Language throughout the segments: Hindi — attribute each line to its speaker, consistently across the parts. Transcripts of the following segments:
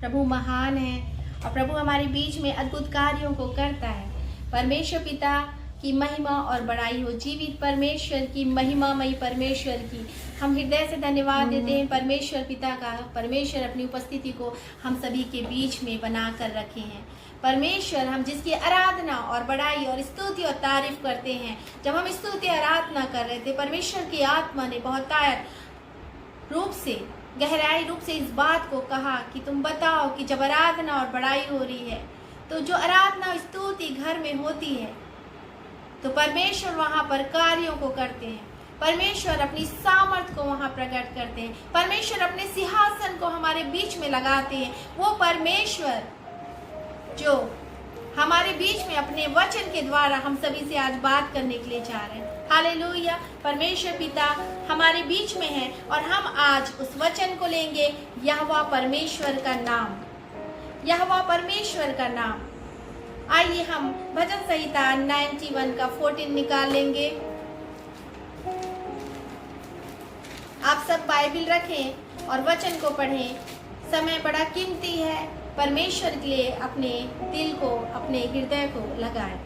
Speaker 1: प्रभु महान है और प्रभु हमारे बीच में अद्भुत कार्यों को करता है। परमेश्वर पिता की महिमा और बड़ाई हो। जीवित परमेश्वर की महिमामयी परमेश्वर की हम हृदय से धन्यवाद देते हैं। परमेश्वर पिता का, परमेश्वर अपनी उपस्थिति को हम सभी के बीच में बना कर रखे हैं। परमेश्वर हम जिसकी आराधना और बड़ाई और स्तुति और तारीफ करते हैं। जब हम स्तुति आराधना कर रहे थे, परमेश्वर की आत्मा ने बहुत रूप से, गहराई रूप से इस बात को कहा कि तुम बताओ कि जब आराधना और बड़ाई हो रही है, तो जो आराधना स्तुति घर में होती है, तो परमेश्वर वहां पर कार्यों को करते हैं। परमेश्वर अपनी सामर्थ को वहां प्रकट करते हैं। परमेश्वर अपने सिंहासन को हमारे बीच में लगाते हैं। वो परमेश्वर जो हमारे बीच में अपने वचन के द्वारा हम सभी से आज बात करने के लिए चाह रहे हैं। हालेलुया। परमेश्वर पिता हमारे बीच में है और हम आज उस वचन को लेंगे, यहोवा परमेश्वर का नाम, यहोवा परमेश्वर का नाम। आइए हम भजन संहिता 91 का 14 निकाल लेंगे। आप सब बाइबिल रखें और वचन को पढ़ें। समय बड़ा कीमती है। परमेश्वर के लिए अपने दिल को, अपने हृदय को लगाएं।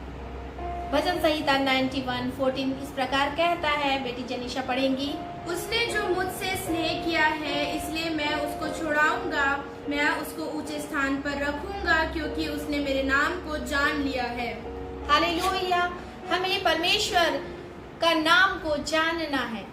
Speaker 1: भजन संहिता 91:14 इस प्रकार कहता है। बेटी जनीशा पढ़ेंगी।
Speaker 2: उसने जो मुझसे स्नेह किया है, इसलिए मैं उसको छुड़ाऊंगा। मैं उसको ऊंचे स्थान पर रखूंगा, क्योंकि उसने मेरे नाम को जान लिया है।
Speaker 1: हालेलुया। हमें परमेश्वर का नाम को जानना है,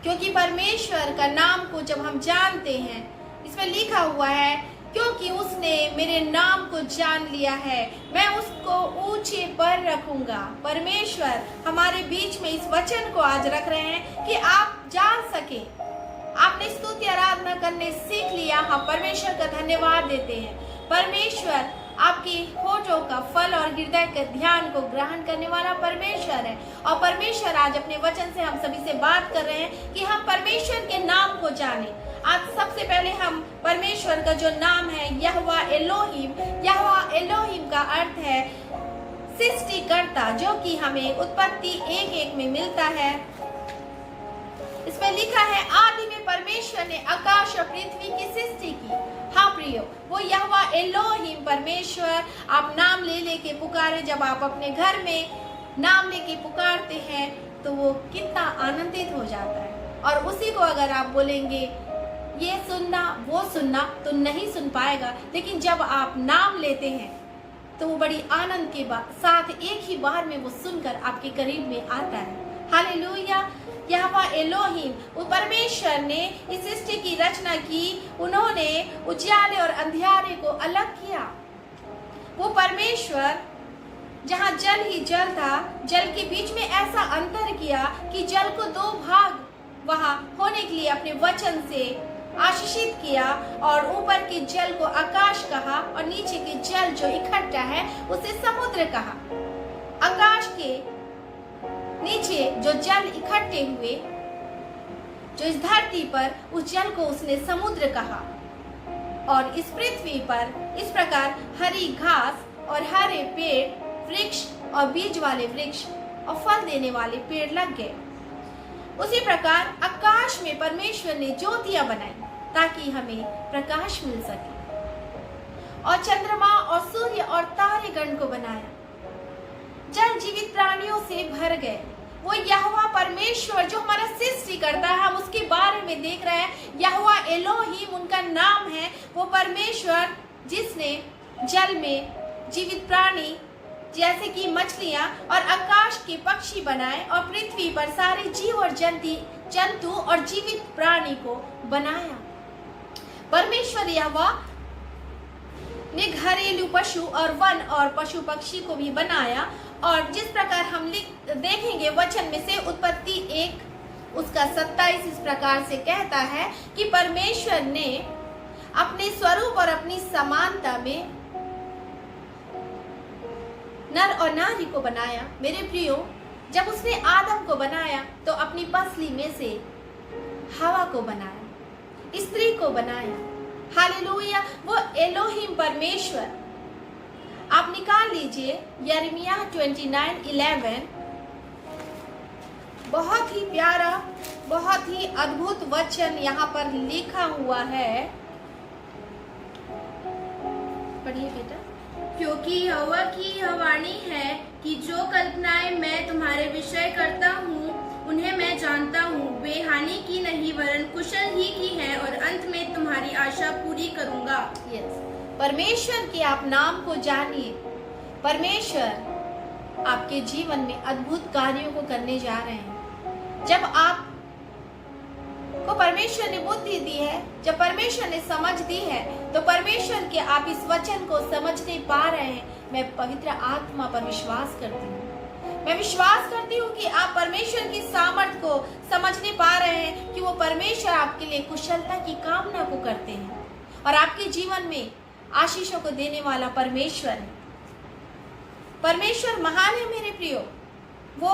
Speaker 1: क्योंकि परमेश्वर का नाम को जब हम जानते हैं, इसमें लिखा हुआ है क्योंकि उसने मेरे नाम को जान लिया है, मैं उसको ऊंचे पर रखूंगा। परमेश्वर हमारे बीच में इस वचन को आज रख रहे हैं कि आप जान सके। आपने स्तुति आराधना करने सीख लिया, हम परमेश्वर का धन्यवाद देते हैं। परमेश्वर आपकी होठों का फल और हृदय के ध्यान को ग्रहण करने वाला परमेश्वर है। और परमेश्वर आज अपने वचन से हम सभी से बात कर रहे हैं कि हम परमेश्वर के नाम को जाने। आज सबसे पहले हम परमेश्वर का जो नाम है यहोवा एलोहिम, यहोवा एलोहिम का अर्थ है सृष्टिकर्ता, जो कि हमें उत्पत्ति 1:1 में मिलता है। इसमें लिखा है आदि में परमेश्वर ने आकाश और पृथ्वी की सृष्टि की। हाँ प्रियो, वो यहोवा एलोहिम परमेश्वर आप नाम ले लेके पुकारे। जब आप अपने घर में नाम लेके पुकारते हैं तो वो कितना आनंदित हो जाता है। और उसी को अगर आप बोलेंगे ये सुनना वो सुनना, तो नहीं सुन पाएगा। लेकिन जब आप नाम लेते हैं तो वो बड़ी आनंद के साथ एक ही बार में वो सुनकर आपके करीब में आता है। हालेलुया। यहोवा एलोहिम, वो परमेश्वर ने इस सृष्टि की रचना की। उन्होंने उजियाले और अंधियारे को अलग किया। वो परमेश्वर जहाँ जल ही जल था, जल के बीच में ऐसा अंतर किया कि जल को 2 भाग वहां होने के लिए अपने वचन से आशीषित किया। और ऊपर के जल को आकाश कहा और नीचे के जल जो इकट्ठा है उसे समुद्र कहा। आकाश के नीचे जो जल इकट्ठे हुए, जो इस धरती पर, उस जल को उसने समुद्र कहा। और इस पृथ्वी पर इस प्रकार हरी घास और हरे पेड़, वृक्ष और बीज वाले वृक्ष और फल देने वाले पेड़ लग गए। उसी प्रकार आकाश में परमेश्वर ने ज्योतियां बनाई ताकि हमें प्रकाश मिल सके। और चंद्रमा और सूर्य और तारेगण को बनाया। जल जीवित प्राणियों से भर गए। वो यहोवा परमेश्वर जो हमारा सृष्टि करता है, हम उसके बारे में देख रहे हैं। यहोवा एलोहिम उनका नाम है। वो परमेश्वर जिसने जल में जीवित प्राणी जैसे कि मछलियां और आकाश के पक्षी बनाए और पृथ्वी पर सारे जीव और जंतु और जीवित प्राणी को बनाया। परमेश्वर यहोवा ने घरेलू पशु और वन और पशु पक्षी को भी बनाया। और जिस प्रकार हम देखेंगे वचन में से उत्पत्ति 1 उसका 27 इस प्रकार से कहता है कि परमेश्वर ने अपने स्वरूप और अपनी समानता में नर और नारी को बनाया। मेरे प्रियो, जब उसने आदम को बनाया तो अपनी पसली में से हवा को बनाया, स्त्री को बनाया। हालेलुया। वो एलोहिम परमेश्वर, आप निकाल लीजिए यिर्मयाह 29:11। बहुत ही प्यारा, बहुत ही अद्भुत वचन यहाँ पर लिखा हुआ है। पढ़िए बेटा।
Speaker 2: क्योंकि यहोवा की यह वाणी है कि जो कल्पनाएं मैं तुम्हारे विषय करता हूँ उन्हें मैं जानता हूँ, वे हानि की नहीं वरन कुशल ही की है, और अंत में तुम्हारी आशा पूरी करूँगा।
Speaker 1: यस, परमेश्वर के आप नाम को जानिए। परमेश्वर आपके जीवन में अद्भुत कार्यों को करने जा रहे हैं। जब आप को परमेश्वर ने बुद्धि दी है, जब परमेश्वर ने समझ दी है, तो परमेश्वर के आप इस वचन को समझ नहीं पा रहे हैं। मैं पवित्र आत्मा पर विश्वास करती हूँ। मैं विश्वास करती हूँ कि आप परमेश्वर की सामर्थ को समझ नहीं पा रहे हैं कि वो परमेश्वर आपके लिए कुशलता की कामना को करते हैं और आपके जीवन में आशीषों को देने वाला परमेश्वर है। परमेश्वर महान है मेरे प्रियो। वो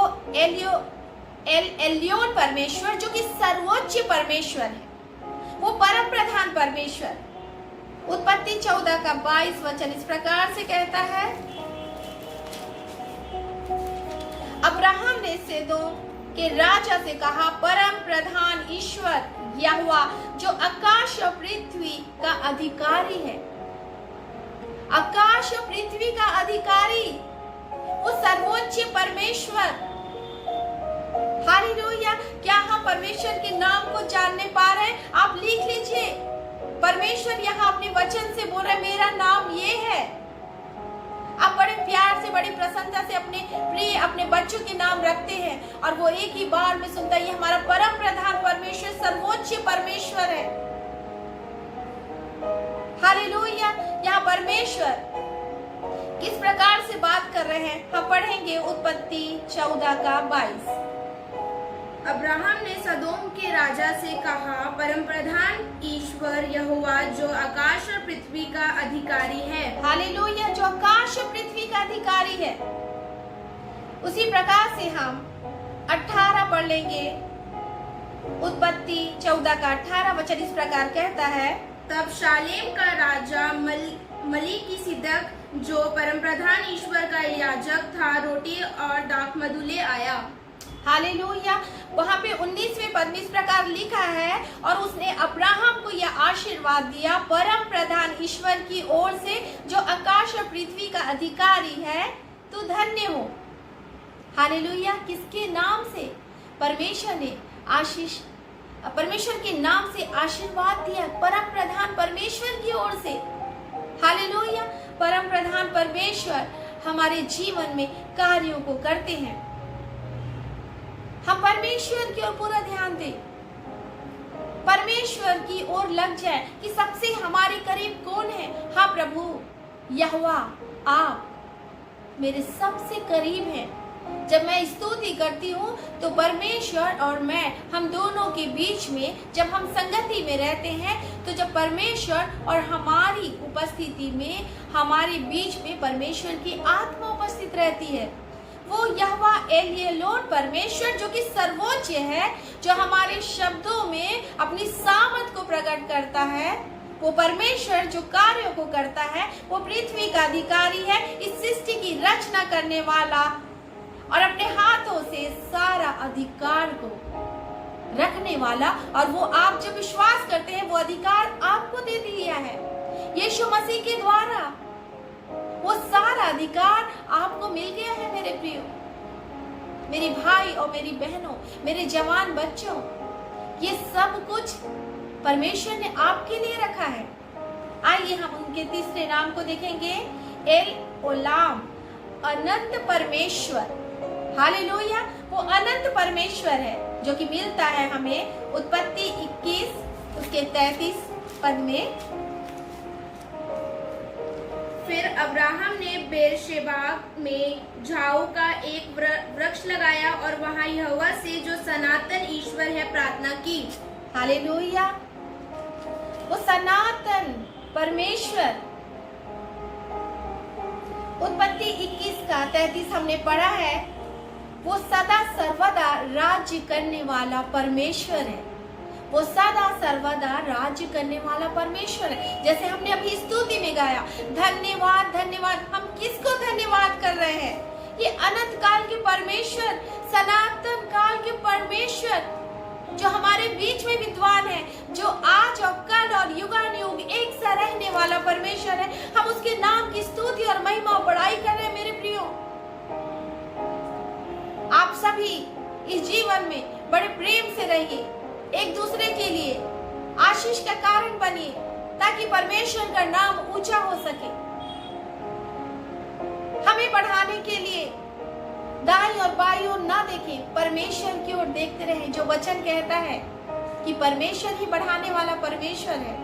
Speaker 1: एलियोन परमेश्वर जो कि सर्वोच्च परमेश्वर है, वो परम प्रधान परमेश्वर। उत्पत्ति 14 का 22 वचन इस प्रकार से कहता है, अब्राहम ने सेदोम के राजा से कहा, परम प्रधान ईश्वर यहोवा जो आकाश और पृथ्वी का अधिकारी है, आकाश और पृथ्वी का अधिकारी, वो सर्वोच्च परमेश्वर। हालेलुया। क्या हम परमेश्वर के नाम को जानने पा रहे हैं? आप लिख लीजिए। परमेश्वर यहाँ अपने वचन से बोल रहे, मेरा नाम ये है। आप बड़े प्यार से, बड़ी प्रसन्नता से अपने प्रिय, अपने बच्चों के नाम रखते हैं और वो एक ही बार में सुनता है, ये हमारा परम प्रधान परमेश्वर, सर्वोच्च परमेश्वर है। हालेलुया। यहाँ परमेश्वर किस प्रकार से बात कर रहे हैं हम पढ़ेंगे उत्पत्ति 14 का 22।
Speaker 2: अब्राहम ने सदोम के राजा से कहा, परम प्रधान ईश्वर यहोवा जो आकाश और पृथ्वी का अधिकारी है।
Speaker 1: हालेलुया। जो आकाश और पृथ्वी का अधिकारी है। उसी प्रकार से हम 18 पढ़ लेंगे। उत्पत्ति 14 का 18 वचन इस प्रकार कहता है,
Speaker 2: तब शालेम का राजा मलिकिसिदक जो परम प्रधान ईश्वर का याजक था, रोटी और दाखमधु ले आया।
Speaker 1: हालेलुया। वहाँ पे 19वें पद में इस प्रकार लिखा है, और उसने अब्राहम को यह आशीर्वाद दिया, परम प्रधान ईश्वर की ओर से जो आकाश और पृथ्वी का अधिकारी है, तू धन्य हो। हालेलुया। किसके नाम से? परमेश्वर ने परमेश्वर के नाम से आशीर्वाद दिया, परम प्रधान परमेश्वर की ओर से। हालेलुया। परम प्रधान परमेश्वर हमारे जीवन में कार्यों को करते हैं। हम परमेश्वर की ओर पूरा ध्यान दें, परमेश्वर की ओर लग जाए कि सबसे हमारे करीब कौन है। हाँ प्रभु यहोवा, आप मेरे सबसे करीब हैं। जब मैं स्तुति करती हूँ तो परमेश्वर और मैं, हम दोनों के बीच में जब हम संगति में रहते हैं, तो जब परमेश्वर और हमारी उपस्थिति में हमारे बीच में परमेश्वर की आत्मा उपस्थित रहती है। वो यहोवा एलियोन परमेश्वर जो कि सर्वोच्च है, जो हमारे शब्दों में अपनी सामर्थ को प्रकट करता है, वो परमेश्वर जो कार्यों को करता है, वो पृथ्वी का अधिकारी है, इस सृष्टि की रचना करने वाला, और अपने हाथों से सारा अधिकार को रखने वाला। और वो आप जब विश्वास करते हैं, वो अधिकार आपको दे दिया है यीशु मसीह के द्वारा। वो सारा अधिकार आपको मिल गया है मेरे प्रियो, मेरे भाई और मेरी बहनों, मेरे जवान बच्चों। ये सब कुछ परमेश्वर ने आपके लिए रखा है। आइए हम उनके तीसरे नाम को देखेंगे, एल ओलाम, अनंत परमेश्वर। हालेलुया। वो अनंत परमेश्वर है जो कि मिलता है हमें उत्पत्ति 21 उसके 33 पद में।
Speaker 2: फिर अब्राहम ने बेरशेबा में झाऊ का एक वृक्ष लगाया और वहां यहोवा से जो सनातन ईश्वर है प्रार्थना की।
Speaker 1: हालेलुया। वो सनातन परमेश्वर। उत्पत्ति 21 का 33 हमने पढ़ा है, वो सदा सर्वदा राज्य करने वाला परमेश्वर है। वो सदा सर्वदा राज्य करने वाला परमेश्वर है। जैसे हमने अभी स्तुति में गाया, धन्यवाद धन्यवाद। हम किसको धन्यवाद कर रहे हैं? ये अनंत काल के परमेश्वर, सनातन काल के परमेश्वर, जो हमारे बीच में विद्वान है, जो आज और कल और युगानुयुग एक सा रहने वाला परमेश्वर है, हम उसके नाम की स्तुति और महिमा और बड़ाई कर रहे हैं। मेरे प्रियो, आप सभी इस जीवन में बड़े प्रेम से रहिए, एक दूसरे के लिए आशीष का कारण बनिए, ताकि परमेश्वर का नाम ऊंचा हो सके। हमें बढ़ाने के लिए दाईं और बाईं ओर ना देखें, परमेश्वर की ओर देखते रहें। जो वचन कहता है कि परमेश्वर ही बढ़ाने वाला परमेश्वर है।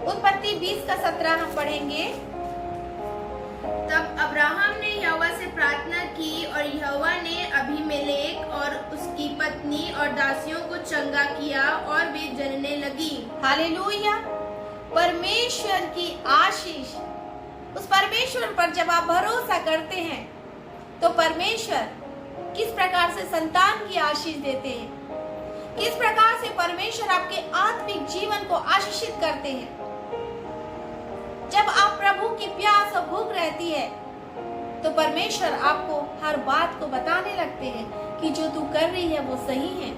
Speaker 1: उत्पत्ति 20:17 हम पढ़ेंगे।
Speaker 2: तब अब्राहम ने यहोवा से प्रार्थना की और यहोवा ने अबीमेलेक और उसकी पत्नी और दासियों को चंगा किया और वे जनने लगी।
Speaker 1: हालेलुया। परमेश्वर की आशीष, उस परमेश्वर पर जब आप भरोसा करते हैं तो परमेश्वर किस प्रकार से संतान की आशीष देते हैं, किस प्रकार से परमेश्वर आपके आत्मिक जीवन को आशीषित करते हैं। जब आप प्रभु की प्यास और भूख रहती है तो परमेश्वर आपको हर बात को बताने लगते हैं कि जो तू कर रही है वो सही है।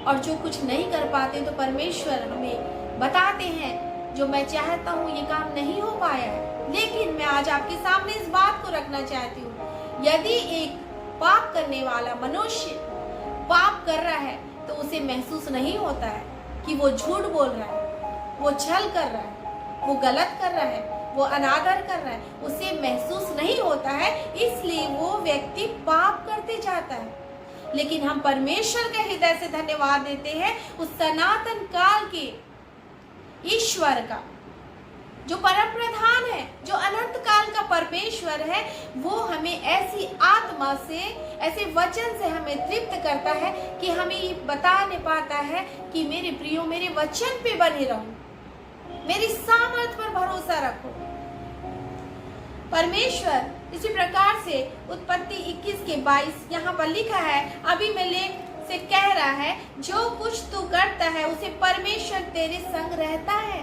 Speaker 1: और जो कुछ नहीं कर पाते तो परमेश्वर हमें बताते हैं, जो मैं चाहता हूँ ये काम नहीं हो पाया है। लेकिन मैं आज आपके सामने इस बात को रखना चाहती हूँ, यदि एक पाप करने वाला मनुष्य पाप कर रहा है तो उसे महसूस नहीं होता है कि वो झूठ बोल रहा है, वो छल कर रहा है, वो गलत कर रहा है, वो अनादर कर रहा है, उसे महसूस नहीं होता है, इसलिए वो व्यक्ति पाप करते जाता है। लेकिन हम परमेश्वर के हृदय से धन्यवाद देते हैं उस सनातन काल के ईश्वर का, जो परम प्रधान है, जो अनंत काल का परमेश्वर है। वो हमें ऐसी आत्मा से, ऐसे वचन से हमें तृप्त करता है कि हमें ये बताने पाता है कि मेरे प्रियो, मेरे वचन पे बने रहो, मेरी सामर्थ पर भरोसा रखो। परमेश्वर इसी प्रकार से उत्पत्ति 21:22 यहाँ पर लिखा है, अबीमेलेक से कह रहा है, जो कुछ तू करता है उसे परमेश्वर तेरे संग रहता है।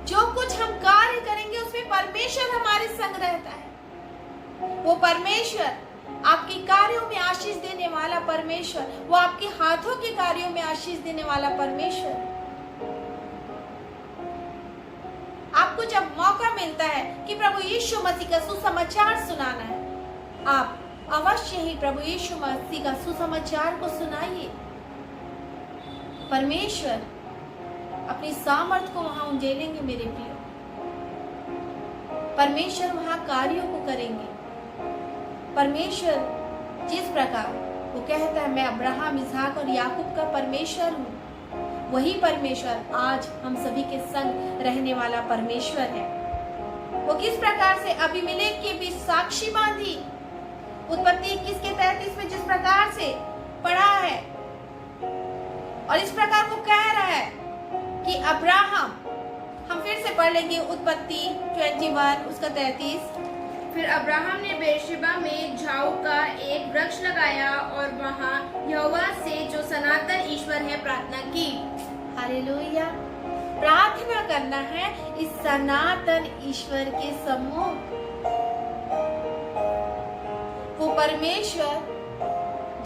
Speaker 1: जो कुछ हम कार्य करेंगे उसमें परमेश्वर हमारे संग रहता है। वो परमेश्वर आपके कार्यों में आशीष देने वाला परमेश्वर, वो आपके हाथों के कार्यों में आशीष देने वाला परमेश्वर। आपको जब मौका मिलता है कि प्रभु यीशु मसीह का सुसमाचार सुनाना है, आप अवश्य ही प्रभु यीशु मसीह का सुसमाचार को सुनाइए। परमेश्वर अपनी सामर्थ को वहां उंडेलेंगे मेरे प्रियो। परमेश्वर वहां कार्यों को करेंगे। परमेश्वर जिस प्रकार वो कहता है, मैं अब्राहम, इसहाक और याकूब का परमेश्वर हूँ, वही परमेश्वर आज हम सभी के संग रहने वाला परमेश्वर है। वो किस प्रकार से अबीमेलेक के बीच साक्षी बांधी, उत्पत्ति 21:33 में जिस प्रकार से पढ़ा है, और इस प्रकार वो कह रहा है कि अब्राहम, हम फिर से पढ़ लेंगे उत्पत्ति 21 उसका 33।
Speaker 2: फिर अब्राहम ने बेरशेबा में झाऊ का एक वृक्ष लगाया और वहां यहोवा से, जो सनातन ईश्वर है, प्रार्थना की।
Speaker 1: हालेलुया। प्रार्थना करना है इस सनातन ईश्वर के सम्मुख। वो परमेश्वर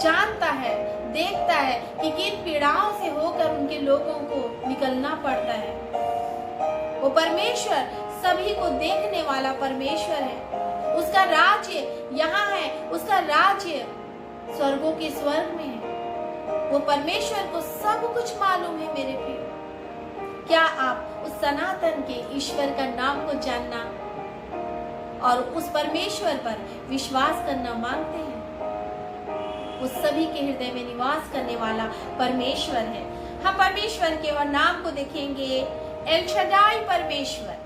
Speaker 1: जानता है, देखता है कि किन पीड़ाओं से होकर उनके लोगों को निकलना पड़ता है। वो परमेश्वर सभी को देखने वाला परमेश्वर है। उसका राज्य यहाँ है, उसका राज्य स्वर्गों के स्वर्ग में है। वो परमेश्वर को सब कुछ मालूम है मेरे प्रिय। क्या आप उस सनातन के ईश्वर का नाम को जानना और उस परमेश्वर पर विश्वास करना मांगते हैं? उस सभी के हृदय में निवास करने वाला परमेश्वर है। हम परमेश्वर के और नाम को देखेंगे, एल शदाई परमेश्वर,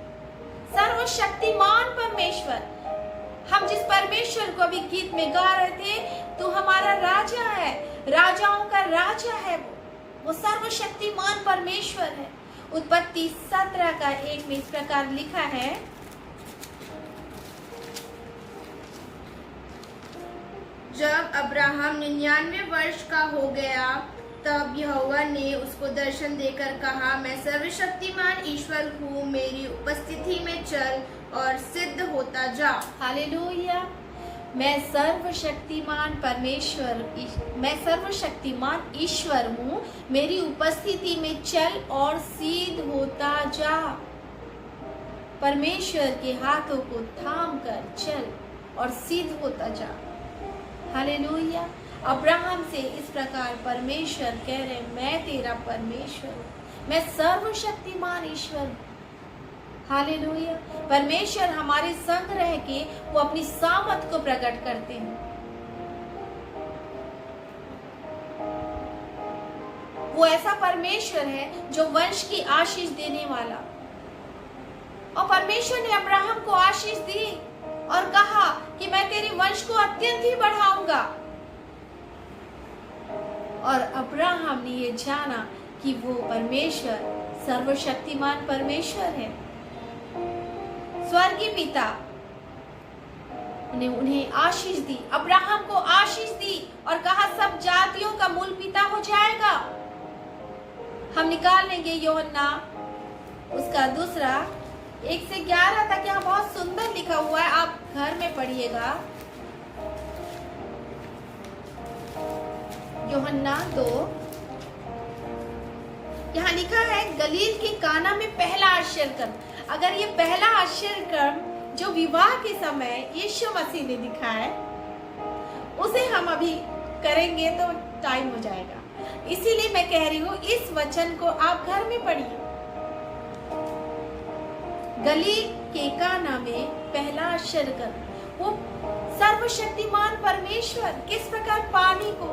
Speaker 1: सर्वशक्तिमान परमेश्वर। हम जिस परमेश्वर को अभी गीत में गा रहे थे, तो हमारा राजा है, राजाओं का राजा है, वो सर्वशक्तिमान परमेश्वर है। उत्पत्ति 17:1 में इस प्रकार लिखा है,
Speaker 2: जब अब्राहम 99 वर्ष का हो गया, तब यहोवा ने उसको दर्शन देकर कहा, मैं सर्वशक्तिमान ईश्वर हूँ, मेरी उपस्थिति में चल और सिद्ध होता जा।
Speaker 1: हालेलुया। मैं सर्वशक्तिमान ईश्वर हूँ, मेरी उपस्थिति में चल और सिद्ध होता जा। परमेश्वर के हाथों को थाम कर चल और सिद्ध होता जा। हालेलुया। अब्राहम से इस प्रकार परमेश्वर कह रहे, मैं तेरा परमेश्वर हूँ, मैं सर्वशक्तिमान ईश्वर हूँ। हालेलुया। परमेश्वर हमारे संग रह के वो अपनी सामर्थ को प्रकट करते हैं। वो ऐसा परमेश्वर है जो वंश की आशीष देने वाला। और परमेश्वर ने अब्राहम को आशीष दी और कहा कि मैं तेरे वंश को अत्यंत ही बढ़ाऊंगा। और अब्राहम ने ये जाना कि वो परमेश्वर सर्वशक्तिमान परमेश्वर है। स्वर्गीय पिता ने उन्हें आशीष दी, अब्राहम को आशीष दी और कहा सब जातियों का मूल पिता हो जाएगा। हम निकाल लेंगे यूहन्ना उसका 2:1-11 तक। यहाँ बहुत सुंदर लिखा हुआ है, आप घर में पढ़िएगा। यूहन्ना 2, यहाँ लिखा है गलील के काना में पहला आश्चर्यकर्म। अगर ये पहला आश्चर्यकर्म जो विवाह के समय यीशु मसीह ने दिखाया, उसे हम अभी करेंगे तो टाइम हो जाएगा, इसीलिए मैं कह रही हूँ इस वचन को आप घर में पढ़िए। गलील के काना में पहला आश्चर्यकर्म, वो सर्वशक्तिमान परमेश्वर किस प्रकार पानी को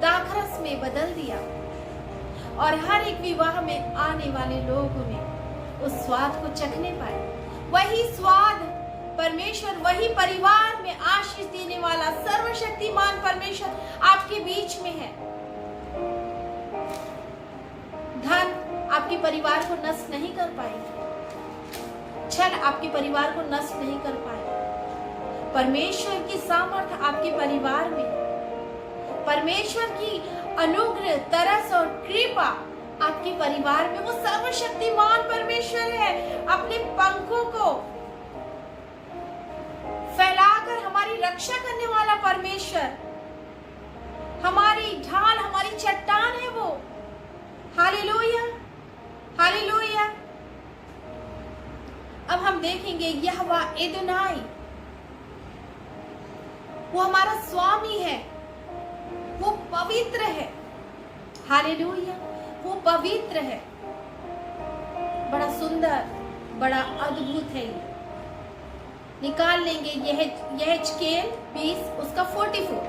Speaker 1: दाखरस में बदल दिया और हर एक विवाह में आने वाले लोगों में उस स्वाद को चखने पाए। वही स्वाद परमेश्वर, वही परिवार में आशीष देने वाला सर्वशक्तिमान परमेश्वर आपके बीच में है। धन आपके परिवार को नष्ट नहीं कर पाएगी, छल आपके परिवार को नष्ट नहीं कर पाए। परमेश्वर की सामर्थ्य आपके परिवार में, परमेश्वर की अनुग्रह, तरस और कृपा आपके परिवार में। वो सर्वशक्तिमान परमेश्वर है, अपने पंखों को फैलाकर हमारी रक्षा करने वाला परमेश्वर, हमारी ढाल, हमारी चट्टान है वो। Hallelujah, hallelujah. अब हम देखेंगे यहोवा एदोनाई, वो हमारा स्वामी है, वो पवित्र है। हालेलुया, वो पवित्र है, बड़ा सुंदर, बड़ा अद्भुत है। ये निकाल लेंगे यहेजकेल 20:44।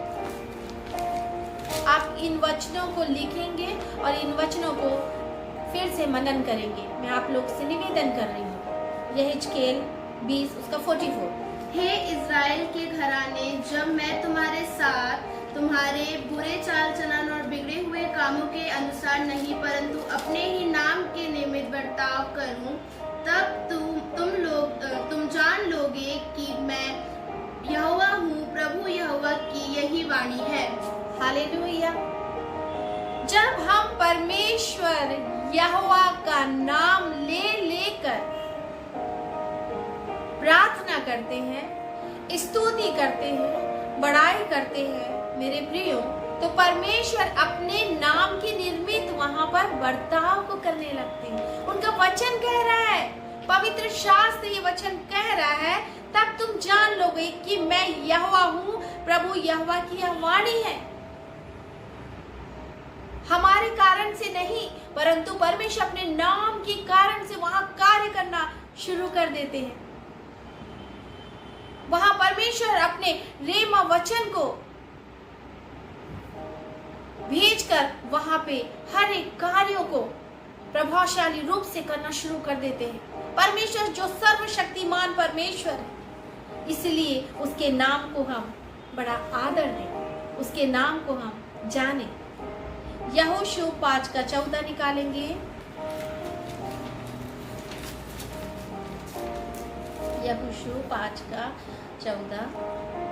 Speaker 1: आप इन वचनों को लिखेंगे और इन वचनों को फिर से मनन करेंगे। मैं आप लोग से निवेदन कर रही हूँ। यहेजकेल 20:44।
Speaker 2: हे इज़राइल के घराने, जब मैं तुम्हारे साथ तुम्हारे बुरे चाल चलन और बिगड़े हुए कामों के अनुसार नहीं परंतु अपने ही नाम के निमित्त बर्ताव करूं, तब तुम जान लोगे कि मैं यहोवा हूँ, प्रभु यहोवा की यही वाणी है।
Speaker 1: हालेलुया। जब हम परमेश्वर यहोवा का नाम लेकर प्रार्थना करते हैं, स्तुति करते हैं, बड़ाई करते हैं, मेरे प्रियो, तो परमेश्वर अपने नाम के निर्मित वहां पर बर्ताव को करने लगते हैं। उनका वचन कह रहा है, पवित्र शास्त्र ये वचन कह रहा है, तब तुम जान लोगे कि मैं यहोवा हूँ, प्रभु यहोवा की यह वाणी है। हमारे कारण से नहीं, परंतु परमेश्वर अपने नाम के कारण से वहां कार्य करना शुरू कर देते हैं। वहां परमेश्वर अपने रेमा वचन को भेजकर वहां पे हर एक कार्यों को प्रभावशाली रूप से करना शुरू कर देते हैं। परमेश्वर जो सर्वशक्तिमान परमेश्वर है, इसलिए उसके नाम को हम बड़ा आदर दें, उसके नाम को हम जानें। यहोशू 5:14 निकालेंगे। यहोशू 5:14।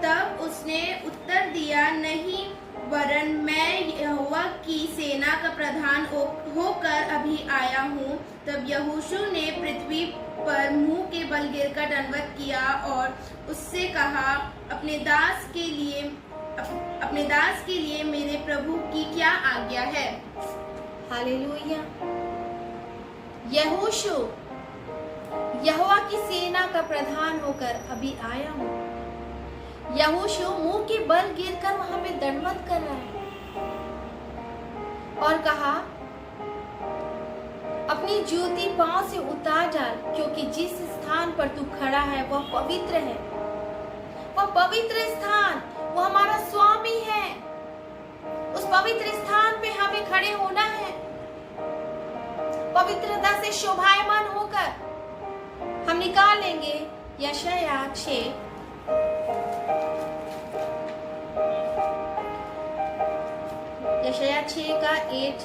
Speaker 2: तब उसने उत्तर दिया, नहीं, वरन मैं यहोवा की सेना का प्रधान होकर अभी आया हूँ। तब यहोशू ने पृथ्वी पर मुंह के बल गिरकर दंडवत किया और उससे कहा, अपने दास के लिए मेरे प्रभु की क्या आज्ञा है।
Speaker 1: हालेलुया। यहोशू यहोवा की सेना का प्रधान होकर अभी आया हूँ। यहोशू मुंह के बल गिरकर वहां पे दंडवत कर रहा है और कहा, अपनी जूती पांव से उतार डाल, क्योंकि जिस स्थान पर तू खड़ा है वह पवित्र है। वह पवित्र स्थान, वो हमारा स्वामी है। उस पवित्र स्थान पे हमें खड़े होना है, पवित्रता से शोभायमान होकर हम निकालेंगे यशायाह 6 का 8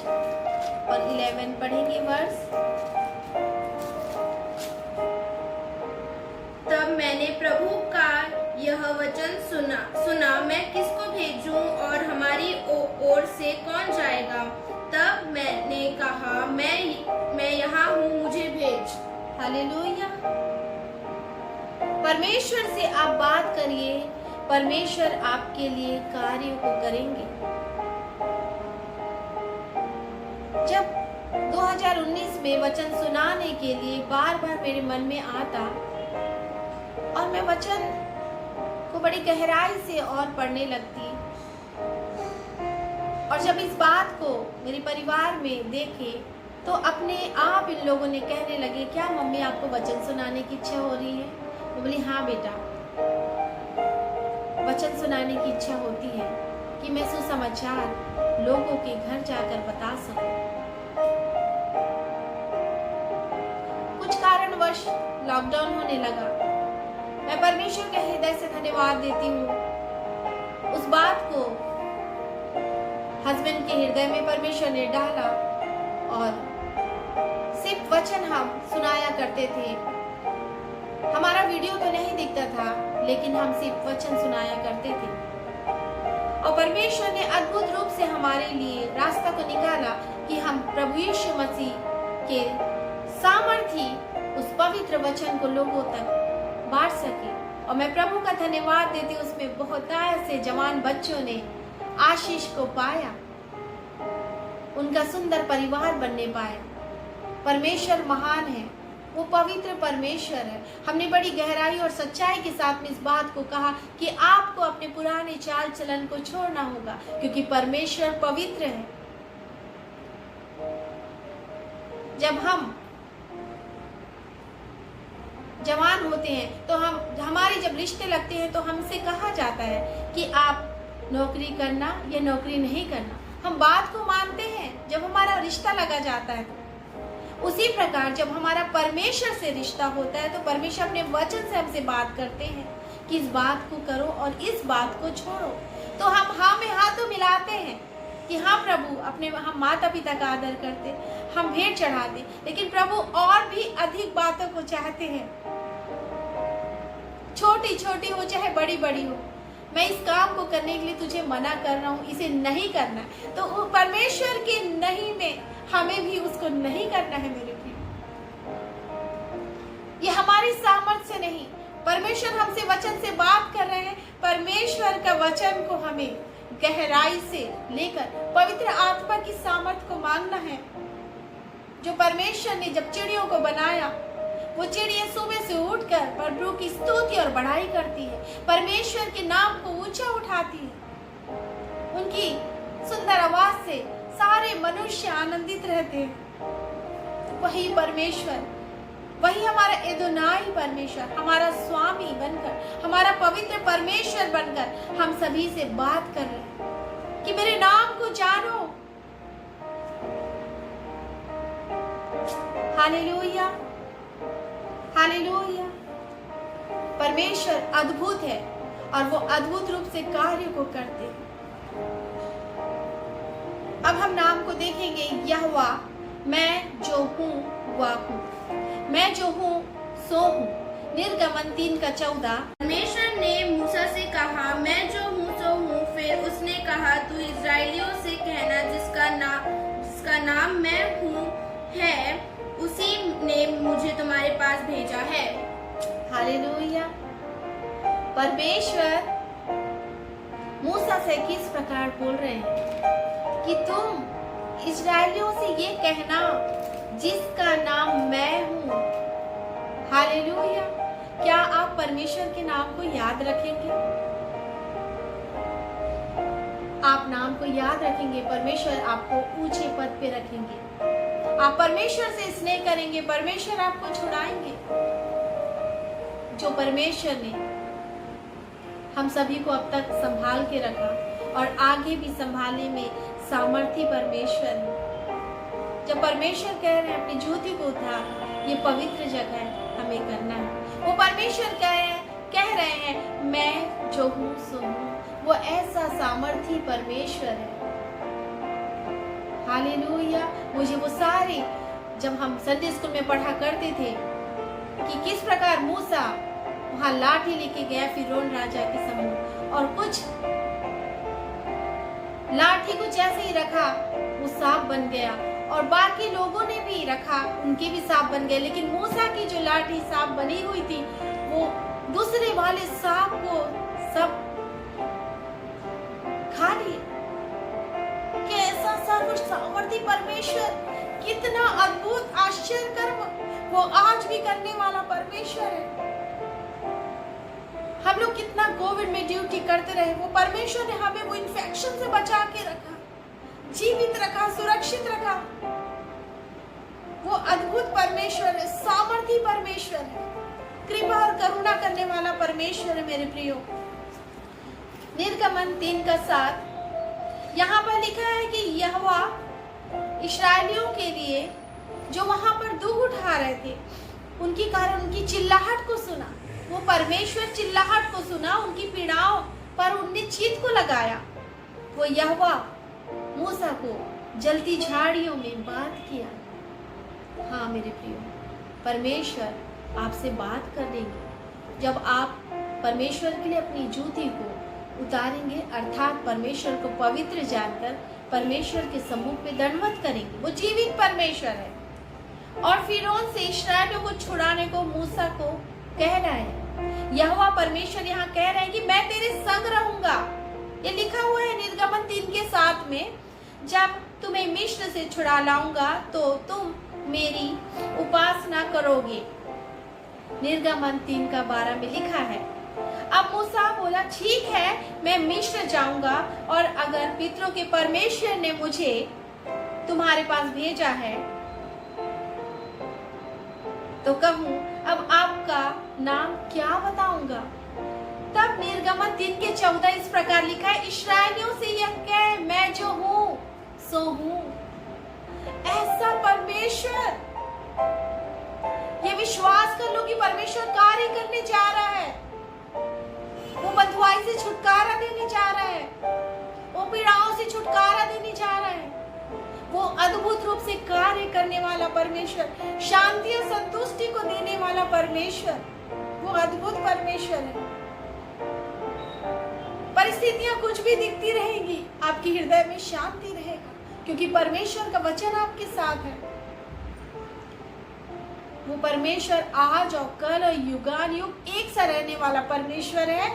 Speaker 1: और 11 पढ़ेंगे वर्ष।
Speaker 2: तब मैंने प्रभु का यह वचन सुना, मैं किसको भेजूं और हमारी ओर से कौन जाएगा? तब मैंने कहा, मैं यहाँ हूँ, मुझे भेज।
Speaker 1: हालेलुया। परमेश्वर से आप बात करिए, परमेश्वर आपके लिए कार्य को करेंगे। जब 2019 में वचन सुनाने के लिए बार बार मेरे मन में आता और मैं वचन को बड़ी गहराई से और पढ़ने लगती, और जब इस बात को मेरे परिवार में देखे तो अपने आप इन लोगों ने कहने लगे, क्या मम्मी आपको वचन सुनाने की इच्छा हो रही है? मैं बोली, हाँ बेटा, वचन सुनाने की इच्छा होती है कि मैं सुसमाचार लोगों के घर जाकर बता सकूं। कुछ कारणवश लॉकडाउन होने लगा। मैं परमेश्वर के हृदय से धन्यवाद देती हूँ। उस बात को हस्बैंड के हृदय में परमेश्वर ने डाला और सिर्फ वचन हम सुनाया करते थे। हमारा वीडियो तो नहीं दिखता था, लेकिन हम सिर्फ वचन सुनाया करते थे और परमेश्वर ने अद्भुत रूप से हमारे लिए रास्ता को निकाला कि हम प्रभु यीशु मसीह के सामर्थी उस पवित्र वचन को लोगों तक बांट सके। और मैं प्रभु का धन्यवाद देती हूँ, उसमें बहुत से जवान बच्चों ने आशीष को पाया, उनका सुंदर परिवार बनने पाया। परमेश्वर महान है, वो पवित्र परमेश्वर है। हमने बड़ी गहराई और सच्चाई के साथ में इस बात को कहा कि आपको अपने पुराने चाल चलन को छोड़ना होगा, क्योंकि परमेश्वर पवित्र है। जब हम जवान होते हैं तो हमारे जब रिश्ते लगते हैं तो हमसे कहा जाता है कि आप नौकरी करना या नौकरी नहीं करना। हम बात को मानते हैं जब हमारा रिश्ता लगा जाता है। उसी प्रकार जब हमारा परमेश्वर से रिश्ता होता है तो परमेश्वर अपने वचन से हमसे बात करते हैं कि इस बात को करो और इस बात को छोड़ो। तो हम हाँ में हाँ तो मिलाते हैं कि हाँ प्रभु, हम माता पिता का आदर करते, हम भेंट चढ़ाते, लेकिन प्रभु और भी अधिक बातों को चाहते हैं, छोटी छोटी हो चाहे बड़ी बड़ी हो। मैं इस काम को करने के लिए तुझे मना कर रहा हूँ, इसे नहीं करना। तो परमेश्वर के नहीं में हमें भी उसको नहीं करना है मेरे प्रिय। ये हमारी सामर्थ्य से नहीं, परमेश्वर हमसे वचन से बात कर रहे हैं। परमेश्वर का वचन को हमें गहराई से लेकर पवित्र आत्मा की सामर्थ को मांगना है। जो परमेश्वर ने जब चिड़ियों को बनाया, वो चिड़िया सुबह से उठकर प्रभु की स्तुति और बढ़ाई करती है, परमेश्वर के नाम को ऊंचा उठाती है। उनकी सुंदर आवाज से सारे मनुष्य आनंदित रहते हैं। वही परमेश्वर, वही हमारा एदोनाई परमेश्वर, हमारा स्वामी बनकर, हमारा पवित्र परमेश्वर बनकर हम सभी से बात कर रहे हैं कि मेरे नाम को जानो। Hallelujah, hallelujah. परमेश्वर अद्भुत है और वो अद्भुत रूप से कार्य को करते हैं। अब हम नाम को देखेंगे, यहोवा, मैं जो हूँ वह हूँ, मैं जो हूँ सो हूँ। निर्गमन 3:14।
Speaker 2: परमेश्वर ने मूसा से कहा, मैं जो हूँ सो हूँ। फिर उस उसने कहा, तू इस्राएलियों से कहना जिसका नाम मैं हूँ है, उसी ने मुझे तुम्हारे पास भेजा है।
Speaker 1: हालेलुया। परमेश्वर मूसा से किस प्रकार बोल रहे हैं कि तुम इस्राएलियों से ये कहना जिसका नाम मैं हूँ। हालेलुया। क्या आप परमेश्वर के नाम को याद रखेंगे? आप नाम को याद रखेंगे, परमेश्वर आपको ऊंचे पद पे रखेंगे। आप परमेश्वर से स्नेह करेंगे, परमेश्वर आपको छुड़ाएंगे। जो परमेश्वर ने हम सभी को अब तक संभाल के रखा और आगे भी संभालने में सामर्थ्य परमेश्वर है। जब परमेश्वर कह रहे हैं अपनी ज्योति को उतार, ये पवित्र जगह हमें करना है। वो परमेश्वर कह रहे हैं मैं जो हूँ सो हूँ। वो ऐसा सामर्थ्य परमेश्वर है। हालेलुया। मुझे वो सारे जब हम संडे स्कूल में पढ़ा करते थे कि किस प्रकार मूसा वहां लाठी लेके गया फिरौन राजा के सम्मुख, और कुछ लाठी को जैसे ही रखा वो सांप बन गया, और बाकी लोगों ने भी रखा, उनके भी सांप बन गए। लेकिन मूसा की जो लाठी सांप बनी हुई थी वो दूसरे वाले सांप को सब खा लिए। कैसा सर्व सामर्थी परमेश्वर, कितना अद्भुत आश्चर्य कर्म वो आज भी करने वाला परमेश्वर है। हम लोग कितना कोविड में ड्यूटी करते रहे, वो परमेश्वर ने हमें वो इन्फेक्शन से बचा के रखा, जीवित रखा, सुरक्षित रखा। वो अद्भुत परमेश्वर है, सामर्थी परमेश्वर है, कृपा और करुणा करने वाला परमेश्वर है। मेरे प्रियो, निर्गमन 3:7 यहाँ पर लिखा है कि यहोवा इस्राएलियों के लिए जो वहां पर दुख उठा रहे थे उनके कारण उनकी चिल्लाहट को सुना। वो परमेश्वर चिल्लाहट को सुना, उनकी पीड़ाओं पर उनने चीत को लगाया। वो यहोवा मूसा को जलती झाड़ियों में बात किया। हाँ मेरे प्रियो, परमेश्वर आपसे बात कर देंगे जब आप परमेश्वर के लिए अपनी ज्योति को उतारेंगे, अर्थात परमेश्वर को पवित्र जानकर परमेश्वर के सम्मुख में दंडवत करेंगे। वो जीवित परमेश्वर है। और फिरौन से इस्राएलियों को छुड़ाने को मूसा को कह रहा है। यहोवा परमेश्वर यहाँ कह रहे हैं कि मैं तेरे संग रहूंगा। ये लिखा हुआ है निर्गमन 3:7 में, जब तुम्हें मिस्र से छुड़ा लाऊंगा तो तुम मेरी उपासना करोगे। निर्गमन 3:12 में लिखा है। अब मूसा बोला, ठीक है मैं मिस्र जाऊंगा, और अगर पितरों के परमेश्वर ने मुझे तुम्हारे पास भेजा है तो कहूं अब आपका नाम क्या बताऊंगा। तब निर्गमन 3:14 इस प्रकार लिखा है, इस्राएलियों से यह कह मैं जो हूं सो हूं। ऐसा परमेश्वर, ये विश्वास कर लो कि परमेश्वर कार्य करने जा रहा है। वो बंधुआई से छुटकारा देने जा रहा है, वो पीड़ाओं से छुटकारा देने जा रहा है। वो अद्भुत रूप से कार्य करने वाला परमेश्वर, शांति और संतुष्टि को देने वाला परमेश्वर, वो अद्भुत परमेश्वर है। परिस्थितियां कुछ भी दिखती रहेंगी, आपके हृदय में शांति रहेगा, क्योंकि परमेश्वर का वचन आपके साथ है। वो परमेश्वर आज और कल और युगान युग एक सा रहने वाला परमेश्वर है,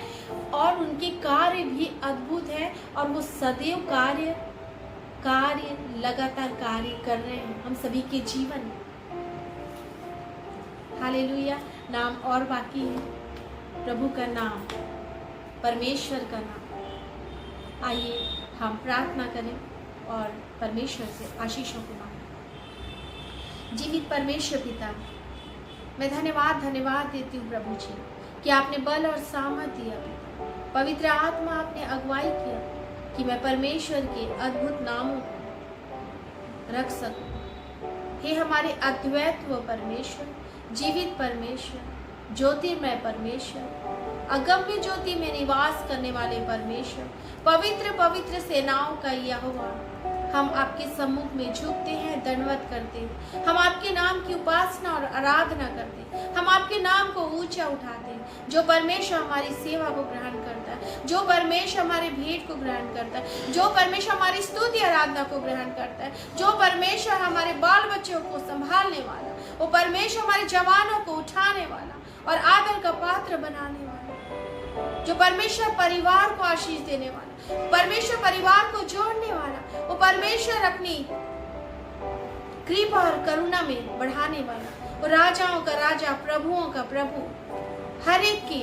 Speaker 1: और उनके कार्य भी अद्भुत है, और वो सदैव कार्य लगातार कार्य कर रहे हैं हम सभी के जीवन में। हालेलुया। नाम और बाकी है, प्रभु का नाम, परमेश्वर का नाम। आइए हम प्रार्थना करें और परमेश्वर से आशीषों को मांगें। जीवित परमेश्वर पिता, मैं धन्यवाद देती हूँ प्रभु जी कि आपने बल और सामर्थ दिया, पवित्र आत्मा आपने अगुवाई किया कि मैं परमेश्वर के अद्भुत नामों को रख सकूं। हे हमारे अद्वैत्व परमेश्वर, जीवित परमेश्वर, ज्योतिर्मय परमेश्वर, अगम्य ज्योति में निवास करने वाले परमेश्वर, पवित्र पवित्र सेनाओं का यहोवा, हम आपके सम्मुख में झुकते हैं, दंडवत करते हैं। हम आपके नाम की उपासना और आराधना करते हैं। हम आपके नाम को ऊंचा उठाते हैं। जो परमेश्वर हमारी सेवा को ग्रहण करता है, जो परमेश्वर हमारे भेंट को ग्रहण करता है, जो परमेश्वर हमारी स्तुति आराधना को ग्रहण करता है, जो परमेश्वर हमारे बाल बच्चों को संभालने वाला, वो परमेश्वर हमारे जवानों को उठाने वाला और आदर का पात्र बनाने वाला, जो परमेश्वर परिवार को आशीष देने वाला, परमेश्वर परिवार को जोड़ने वाला, वो परमेश्वर अपनी कृपा और करुणा में बढ़ाने वाला, वो राजाओं का राजा, प्रभुओं का प्रभु, हर एक की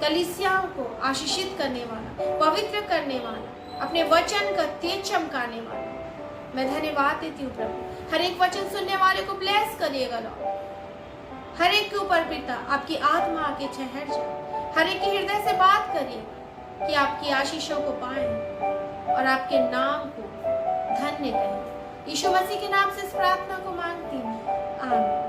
Speaker 1: कलीसियाओं को आशीषित करने वाला, पवित्र करने वाला, अपने वचन का तेज चमकाने वाला। मैं धन्यवाद देती हूँ प्रभु। हर एक वचन सुनने वाले को ब्लेस करिएगा लॉर्ड। हर एक के ऊपर पिता आपकी आत्मा आके ठहर जाए। हर एक के हृदय से बात करिए कि आपकी आशीषों को पाएं और आपके नाम को धन्य करें। यीशु मसीह के नाम से इस प्रार्थना को मांगती हूँ, आमीन।